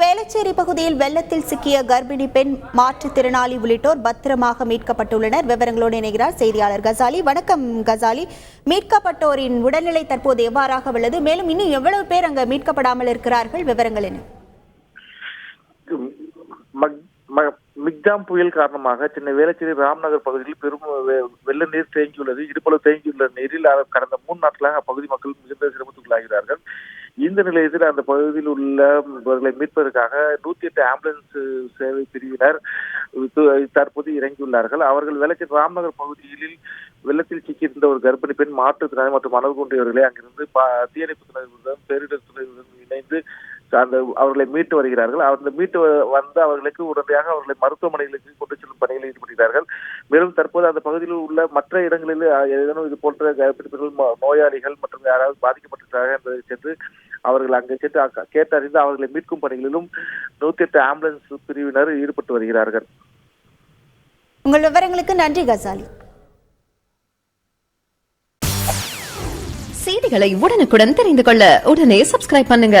வேளச்சேரி பகுதியில் வெள்ளத்தில் சிக்கிய கர்ப்பிணி பெண், மாற்றுத்திறனாளி உள்ளிட்டோர் பத்திரமாக மீட்கப்பட்டுள்ளனர். விவரங்களோடு இணைகிறார் செய்தியாளர் கசாலி. வணக்கம் கசாலி. மீட்கப்பட்டோரின் உடல்நிலை தற்போது எவ்வாறாக உள்ளது? மேலும் இன்னும் எவ்வளவு பேர் அங்கு மீட்கப்படாமல் இருக்கிறார்கள்? விவரங்கள் என்ன? மிக்ஜாம் புயல் காரணமாக சென்னை வேளச்சேரி ராம்நகர் பகுதியில் பெரும் வெள்ள நீர் தேங்கியுள்ளது. இடுப்பளவு தேங்கியுள்ள நீரில் கடந்த 3 நாட்களாக அப்பகுதி மக்கள் மிகுந்த சிரமத்துக்குள்ளாகிறார்கள். இந்த நிலையத்தில் அந்த பகுதியில் உள்ளவர்களை மீட்பதற்காக 108 ஆம்புலன்ஸ் சேவை பிரிவினர் தற்போது இறங்கியுள்ளார்கள். அவர்கள் வேளச்சேரி ராம்நகர் பகுதியில் வெள்ளத்தில் சிக்கியிருந்த ஒரு கர்ப்பிணி பெண், மாற்றுத்திறனாளி மற்றும் மணல் கொண்டவர்களை அங்கிருந்து தீயணைப்பு துறையுடன் பேரிடர் துறையுடன் இணைந்து அவர்களை மீட்டு வருகிறார்கள். அவர்களை மீட்டு வந்து அவர்களுக்கு உடனடியாக அவர்களை மருத்துவமனைகளுக்கு கொண்டு செல்லும் பணிகளில் ஈடுபடுகிறார்கள். மேலும் தற்போது அந்த பகுதியில் உள்ள மற்ற இடங்களில் ஏதேனும் இது போன்ற கர்ப்பிணிகள், நோயாளிகள் மற்றும் யாராவது பாதிக்கப்பட்டிருக்கிறார்கள் என்பதை சென்று அவர்கள் அங்கே சென்று கேட்டறிந்து அவர்களை மீட்கும் பணிகளிலும் 108 ஆம்புலன்ஸ் பிரிவினர் ஈடுபட்டு வருகிறார்கள். உங்கள் விவரங்களுக்கு நன்றி கசாலி. செய்திகளை உடனுக்குடன் தெரிந்து கொள்ள உடனே சப்ஸ்கிரைப் பண்ணுங்க.